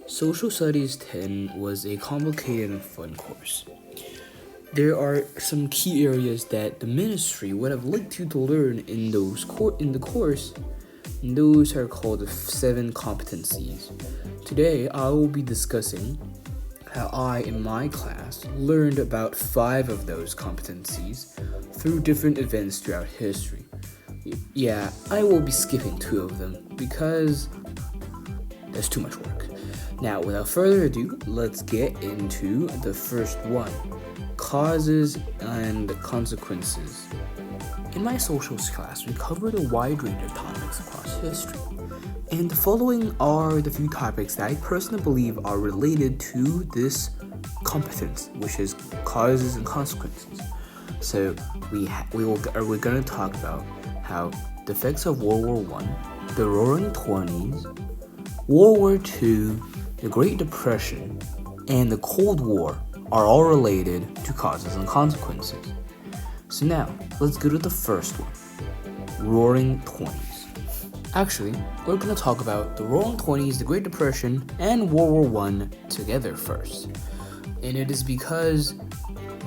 Social Studies 10 was a complicated and fun course. There are some key areas that the ministry would have liked you to learn in the course, and those are called the 7 competencies. Today, I will be discussing how I, in my class, learned about 5 of those competencies through different events throughout history. Yeah, I will be skipping 2 of them because there's too much work. Now, without further ado, let's get into the first one: causes and consequences. In my socials class, we covered a wide range of topics across history. And the following are the few topics that I personally believe are related to this competence, which is causes and consequences. So we're going to talk about how the effects of World War I, the Roaring Twenties, World War II, the Great Depression, and the Cold War are all related to causes and consequences. So now, let's go to the first one, Roaring Twenties. Actually, we're going to talk about the Roaring Twenties, the Great Depression, and World War I together first. And it is because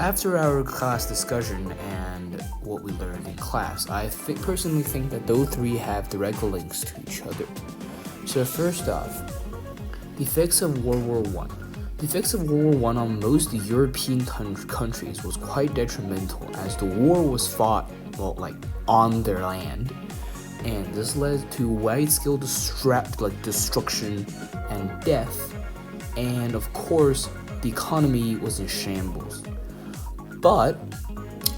after our class discussion and what we learned in class, I personally think that those three have direct links to each other. So first off, the effects of World War I. The effects of World War I on most European countries was quite detrimental, as the war was fought, on their land, and this led to wide-scale destruction and death, and of course, the economy was in shambles. But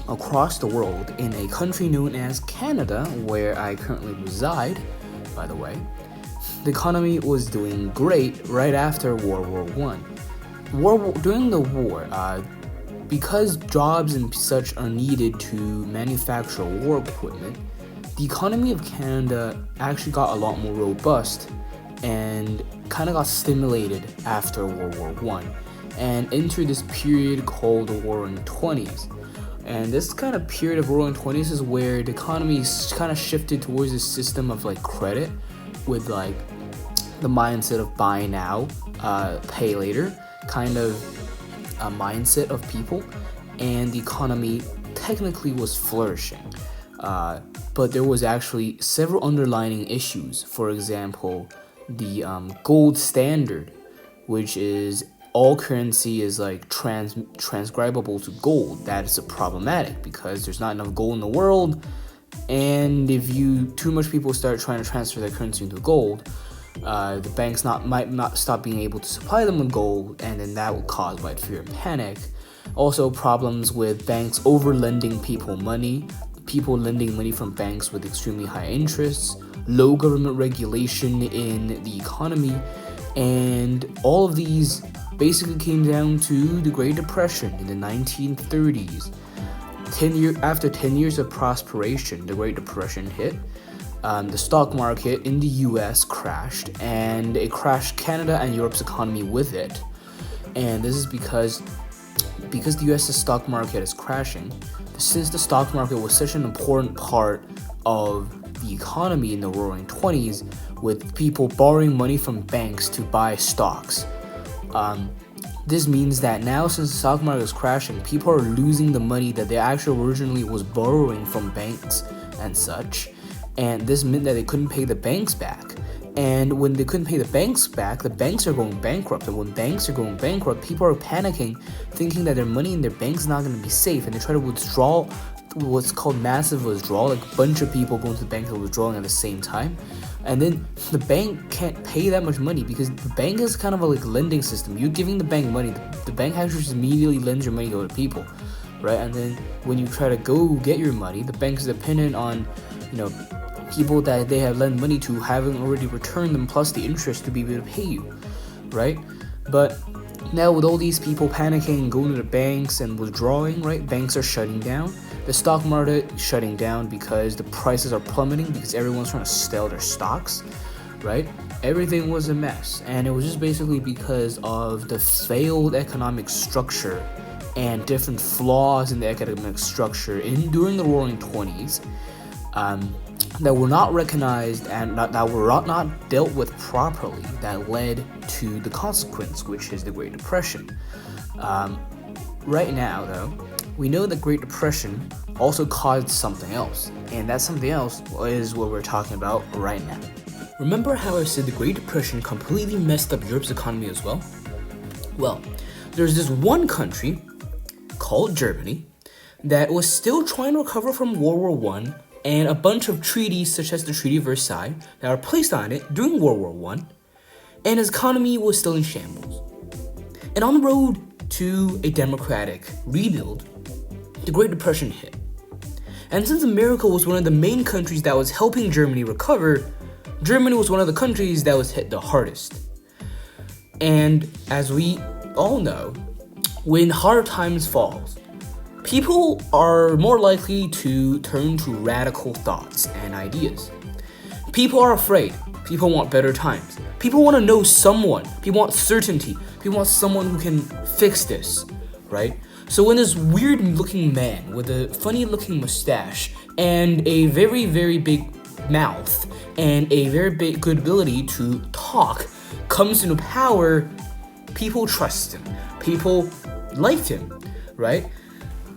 across the world, in a country known as Canada, where I currently reside, by the way, the economy was doing great right after World War I. During the war, because jobs and such are needed to manufacture war equipment, the economy of Canada actually got a lot more robust and kind of got stimulated after World War I and entered this period called the Roaring Twenties. And this kind of period of Roaring Twenties is where the economy kind of shifted towards a system of credit with the mindset of buy now, pay later kind of a mindset of people, and the economy technically was flourishing. But there was actually several underlying issues. For example, the gold standard, which is all currency is transcribable to gold. That is problematic because there's not enough gold in the world, and if too much people start trying to transfer their currency into gold, the banks might not stop being able to supply them with gold, and then that will cause wide fear and panic. Also, problems with banks over-lending people money, people lending money from banks with extremely high interests, low government regulation in the economy, and all of these basically came down to the Great Depression in the 1930s. After 10 years of prosperation, the Great Depression hit. The stock market in the US crashed, and it crashed Canada and Europe's economy with it. And this is because the US's stock market is crashing. Since the stock market was such an important part of the economy in the Roaring Twenties, with people borrowing money from banks to buy stocks. This means that now, since the stock market is crashing, people are losing the money that they actually originally was borrowing from banks and such. And this meant that they couldn't pay the banks back. And when they couldn't pay the banks back, the banks are going bankrupt. And when banks are going bankrupt, people are panicking, thinking that their money in their bank is not going to be safe. And they try to withdraw what's called massive withdrawal, a bunch of people going to the bank and withdrawing at the same time. And then the bank can't pay that much money because the bank is kind of a lending system. You're giving the bank money, the bank actually just immediately lends your money to other people, right? And then when you try to go get your money, the bank is dependent on, people that they have lent money to having already returned them plus the interest to be able to pay you, right? But now with all these people panicking and going to the banks and withdrawing, right? Banks are shutting down. The stock market shutting down because the prices are plummeting because everyone's trying to sell their stocks, right? Everything was a mess, and it was just basically because of the failed economic structure and different flaws in the economic structure during the Roaring Twenties that were not recognized and that were not dealt with properly, that led to the consequence, which is the Great Depression. Right now, though, we know the Great Depression also caused something else, and that something else is what we're talking about right now. Remember how I said the Great Depression completely messed up Europe's economy as well? Well, there's this one country called Germany that was still trying to recover from World War I and a bunch of treaties such as the Treaty of Versailles that were placed on it during World War I, and its economy was still in shambles. And on the road to a democratic rebuild, the Great Depression hit. And since America was one of the main countries that was helping Germany recover, Germany was one of the countries that was hit the hardest. And as we all know, when hard times falls, people are more likely to turn to radical thoughts and ideas. People are afraid. People want better times. People want to know someone. People want certainty. People want someone who can fix this, right? So when this weird-looking man with a funny-looking mustache and a very, very big mouth and a very big good ability to talk comes into power, people trust him. People liked him, right?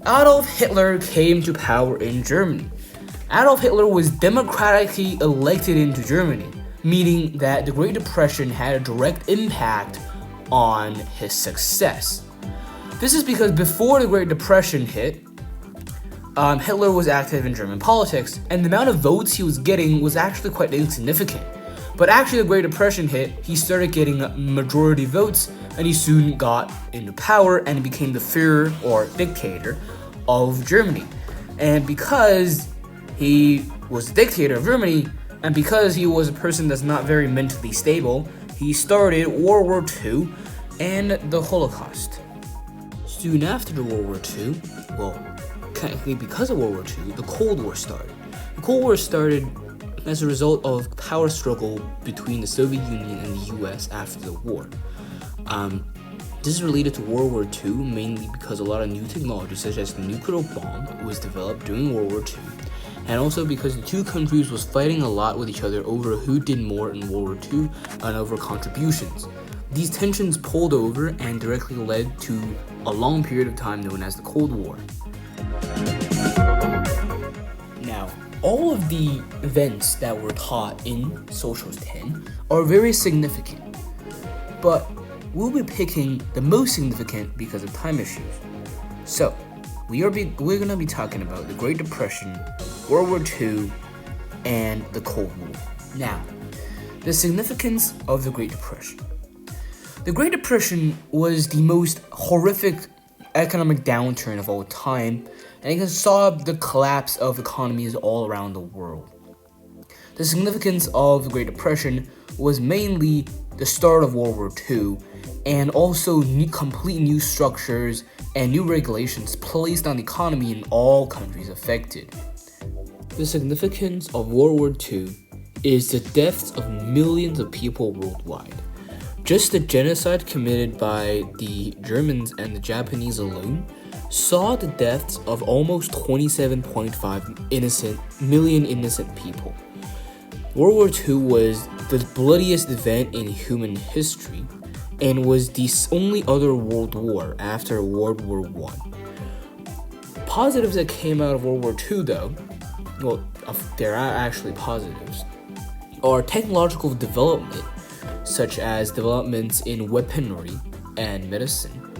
Adolf Hitler came to power in Germany. Adolf Hitler was democratically elected into Germany, meaning that the Great Depression had a direct impact on his success. This is because before the Great Depression hit, Hitler was active in German politics, and the amount of votes he was getting was actually quite insignificant. But actually, the Great Depression hit, he started getting majority votes, and he soon got into power and became the Führer, or dictator, of Germany. And because he was the dictator of Germany, and because he was a person that's not very mentally stable, he started World War II and the Holocaust. Soon after the World War II, well, technically because of World War II, the Cold War started. The Cold War started as a result of power struggle between the Soviet Union and the US after the war. This is related to World War II mainly because a lot of new technology such as the nuclear bomb was developed during World War II, and also because the two countries was fighting a lot with each other over who did more in World War II and over contributions. These tensions pulled over and directly led to a long period of time known as the Cold War. Now, all of the events that were taught in Socials 10 are very significant, but we'll be picking the most significant because of time issues. So, we're going to be talking about the Great Depression, World War II, and the Cold War. Now, the significance of the Great Depression. The Great Depression was the most horrific economic downturn of all time, and it saw the collapse of economies all around the world. The significance of the Great Depression was mainly the start of World War II, and also complete new structures and new regulations placed on the economy in all countries affected. The significance of World War II is the deaths of millions of people worldwide. Just the genocide committed by the Germans and the Japanese alone saw the deaths of almost 27.5 million innocent people. World War II was the bloodiest event in human history and was the only other world war after World War I. Positives that came out of World War II, though, well, there are actually positives, are technological development, such as developments in weaponry and medicine.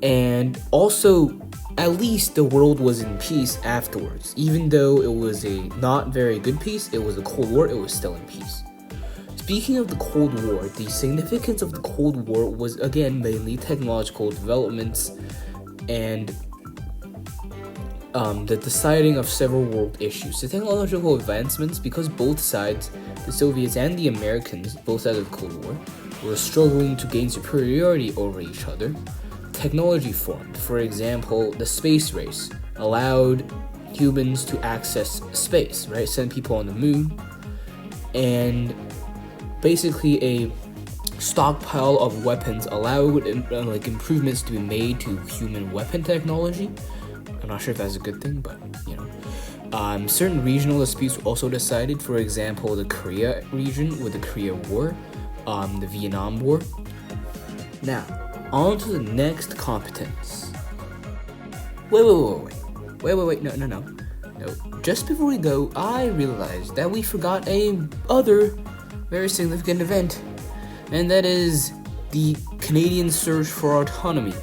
And also, at least the world was in peace afterwards. Even though it was a not very good peace, it was a Cold War, it was still in peace. Speaking of the Cold War, the significance of the Cold War was again mainly technological developments and the deciding of several world issues. The technological advancements, because both sides, the Soviets and the Americans, both sides of the Cold War, were struggling to gain superiority over each other, technology formed. For example, the space race allowed humans to access space, right? Send people on the moon, and basically a stockpile of weapons allowed improvements to be made to human weapon technology. I'm not sure if that's a good thing, but Certain regional disputes were also decided, for example, the Korea region with the Korea War, the Vietnam War. Now, on to the next competence. Wait, no. Just before we go, I realized that we forgot a other very significant event, and that is the Canadian search for autonomy.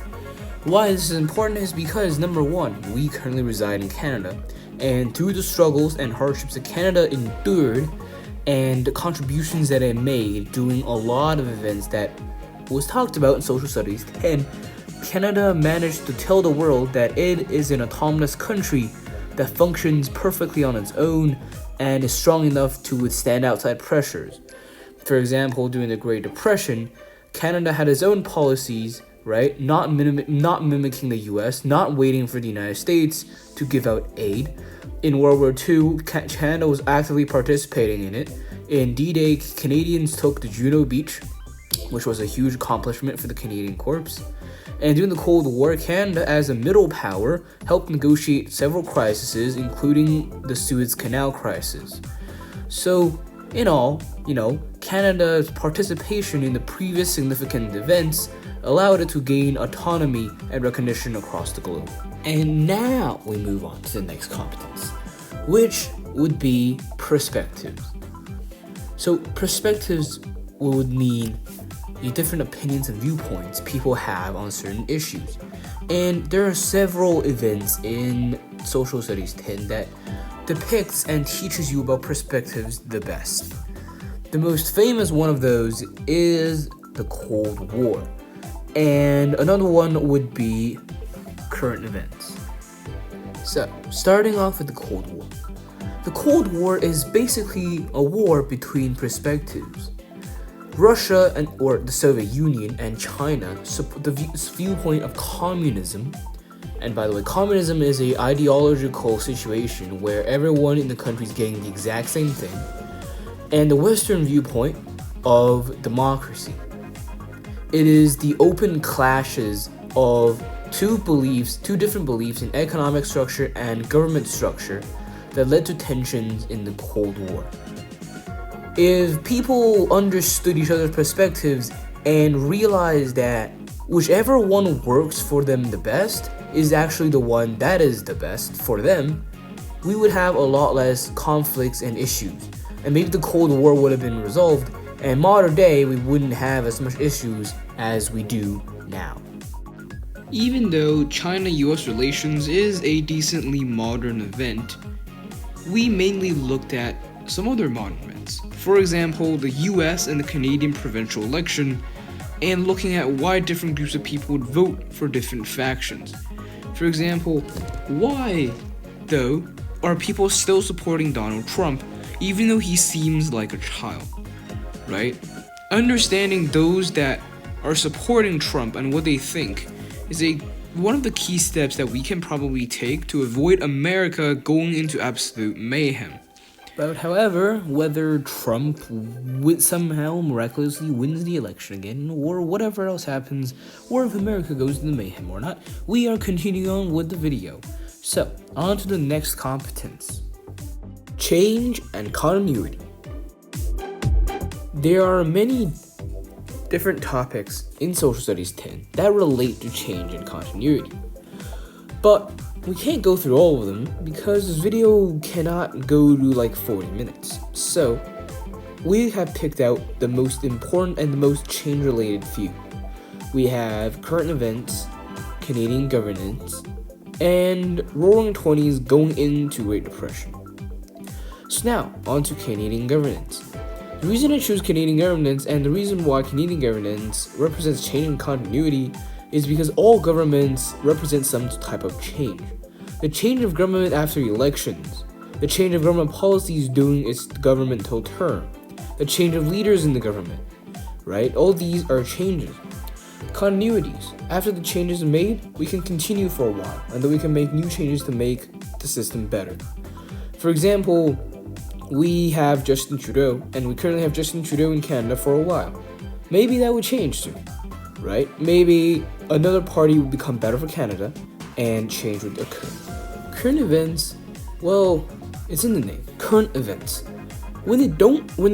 Why this is important is because, number one, we currently reside in Canada, and through the struggles and hardships that Canada endured and the contributions that it made doing a lot of events that was talked about in social studies, and Canada managed to tell the world that it is an autonomous country that functions perfectly on its own and is strong enough to withstand outside pressures. For example, during the Great Depression, Canada had its own policies, right? Not mimicking the US, not waiting for the United States to give out aid. In World War II, Canada was actively participating in it. In D-Day, Canadians took the Juno Beach, which was a huge accomplishment for the Canadian Corps. And during the Cold War, Canada, as a middle power, helped negotiate several crises, including the Suez Canal crisis. So, in all, Canada's participation in the previous significant events allowed it to gain autonomy and recognition across the globe. And now we move on to the next competence, which would be perspectives. So, perspectives would mean the different opinions and viewpoints people have on certain issues. And there are several events in Social Studies 10 that depicts and teaches you about perspectives the best. The most famous one of those is the Cold War. And another one would be current events. So, starting off with the Cold War. The Cold War is basically a war between perspectives. Russia or the Soviet Union and China support the viewpoint of communism. And by the way, communism is an ideological situation where everyone in the country is getting the exact same thing. And the Western viewpoint of democracy. It is the open clashes of two different beliefs in economic structure and government structure that led to tensions in the Cold War. If people understood each other's perspectives and realized that whichever one works for them the best is actually the one that is the best for them, we would have a lot less conflicts and issues. And maybe the Cold War would have been resolved, and modern day we wouldn't have as much issues as we do now. Even though China-US relations is a decently modern event, we mainly looked at some other modern events. For example, the US and the Canadian provincial election, and looking at why different groups of people would vote for different factions. For example, why, though, are people still supporting Donald Trump even though he seems like a child, right? Understanding those that are supporting Trump and what they think is one of the key steps that we can probably take to avoid America going into absolute mayhem. But however, whether Trump somehow miraculously wins the election again, or whatever else happens, or if America goes into mayhem or not, we are continuing on with the video. So, on to the next competence. Change and continuity. There are many different topics in Social Studies 10 that relate to change and continuity. But we can't go through all of them because this video cannot go to like 40 minutes. So, we have picked out the most important and the most change-related few. We have current events, Canadian governance, and Roaring 20s going into Great Depression. So now, on to Canadian governance. The reason I choose Canadian governance and the reason why Canadian governance represents change and continuity is because all governments represent some type of change. The change of government after elections, the change of government policies during its governmental term, the change of leaders in the government, right? All these are changes. Continuities. After the changes are made, we can continue for a while, and then we can make new changes to make the system better. For example, we have Justin Trudeau, and we currently have Justin Trudeau in Canada for a while. Maybe that would change soon, right? Maybe another party would become better for Canada, and change would occur. Current events Well, it's in the name, current events. When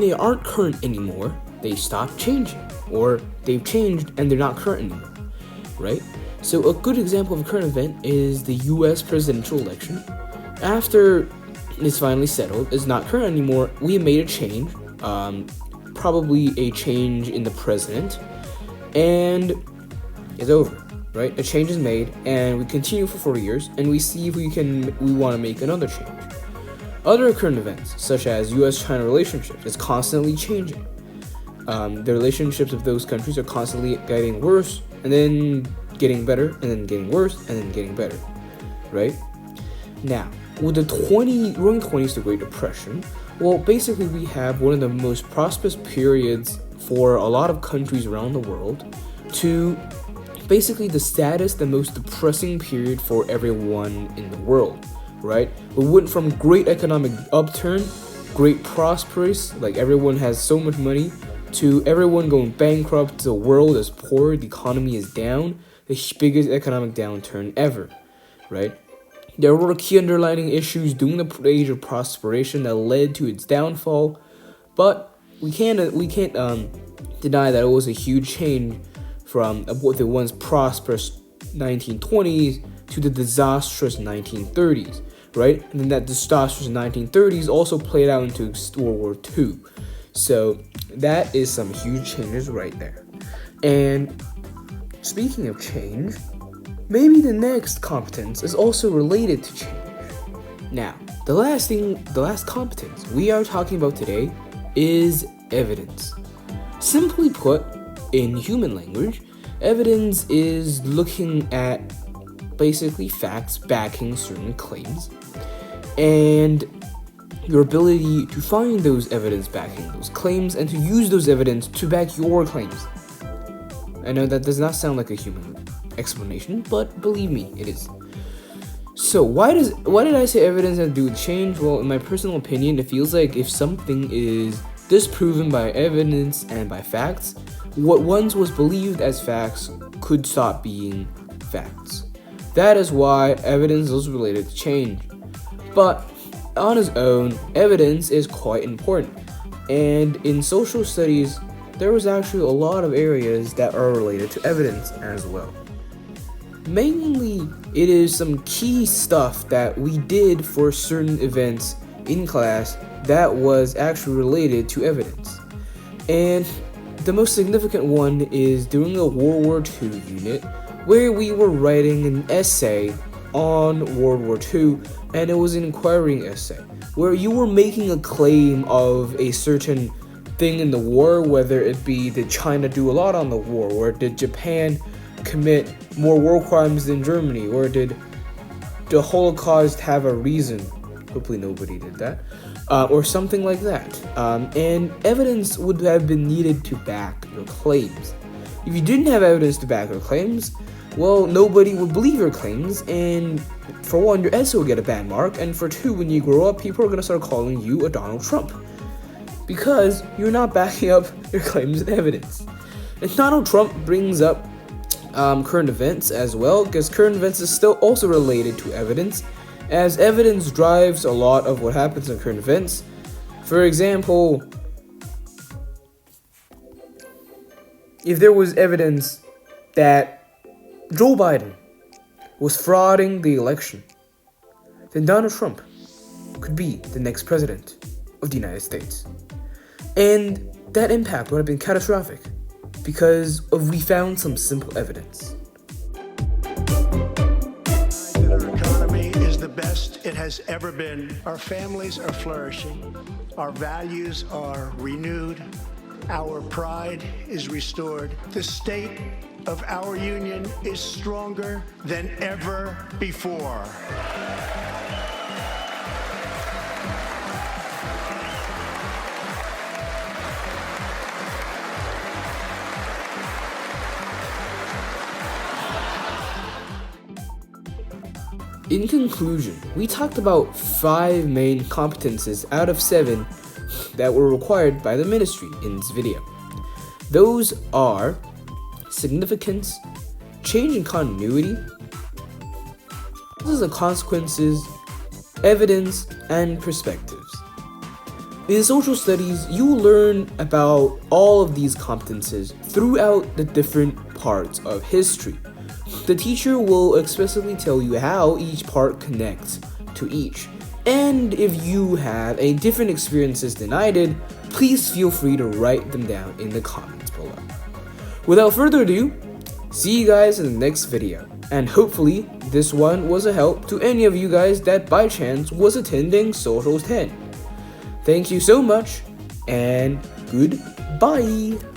they aren't current anymore, they stop changing, or they've changed and they're not current anymore, right? So a good example of a current event is the US presidential election. After it's finally settled, it's not current anymore, we made a change, probably a change in the president, and it's over, right? A change is made, and we continue for 4 years, and we see if we want to make another change. Other current events, such as US-China relationships, is constantly changing. The relationships of those countries are constantly getting worse, and then getting better, and then getting worse, and then getting better, right? Now, with the Roaring '20s, the Great Depression, well, basically we have one of the most prosperous periods for a lot of countries around the world to basically the saddest, the most depressing period for everyone in the world, right? We went from great economic upturn, great prosperous, like everyone has so much money, to everyone going bankrupt, the world is poor, the economy is down, the biggest economic downturn ever, right? There were key underlying issues during the age of prosperation that led to its downfall, but we can't deny that it was a huge change from what the once prosperous 1920s to the disastrous 1930s, right? And then that disastrous 1930s also played out into World War II. So that is some huge changes right there. And speaking of change, maybe the next competence is also related to change. Now, the last competence we are talking about today is evidence. Simply put, in human language, evidence is looking at basically facts backing certain claims, and your ability to find those evidence backing those claims and to use those evidence to back your claims. I know that does not sound like a human explanation, but believe me, it is. So why did I say evidence has to do with change? Well, in my personal opinion, it feels like if something is disproven by evidence and by facts, what once was believed as facts could stop being facts. That is why evidence is related to change. But on its own, evidence is quite important. And in social studies, there was actually a lot of areas that are related to evidence as well. Mainly, it is some key stuff that we did for certain events in class that was actually related to evidence. And the most significant one is during the World War II unit, where we were writing an essay on World War II, and it was an inquiring essay, where you were making a claim of a certain thing in the war, whether it be did China do a lot on the war, or did Japan commit more war crimes than Germany, or did the Holocaust have a reason? Hopefully nobody did that, or something like that. And evidence would have been needed to back your claims. If you didn't have evidence to back your claims, well, nobody would believe your claims, and for one, your essay will get a bad mark, and for two, when you grow up, people are going to start calling you a Donald Trump, because you're not backing up your claims with evidence. And Donald Trump brings up current events as well, because current events is still also related to evidence, as evidence drives a lot of what happens in current events. For example, if there was evidence that Joe Biden was frauding the election, then Donald Trump could be the next president of the United States. And that impact would have been catastrophic because we found some simple evidence. Our economy is the best it has ever been. Our families are flourishing. Our values are renewed. Our pride is restored. The state of our union is stronger than ever before. In conclusion, we talked about 5 main competences out of 7 that were required by the ministry in this video. Those are significance, change in continuity, causes and consequences, evidence, and perspectives. In social studies, you will learn about all of these competences throughout the different parts of history. The teacher will explicitly tell you how each part connects to each. And if you have a different experiences than I did, please feel free to write them down in the comments below. Without further ado, see you guys in the next video. And hopefully, this one was a help to any of you guys that by chance was attending Socials 10. Thank you so much, and goodbye!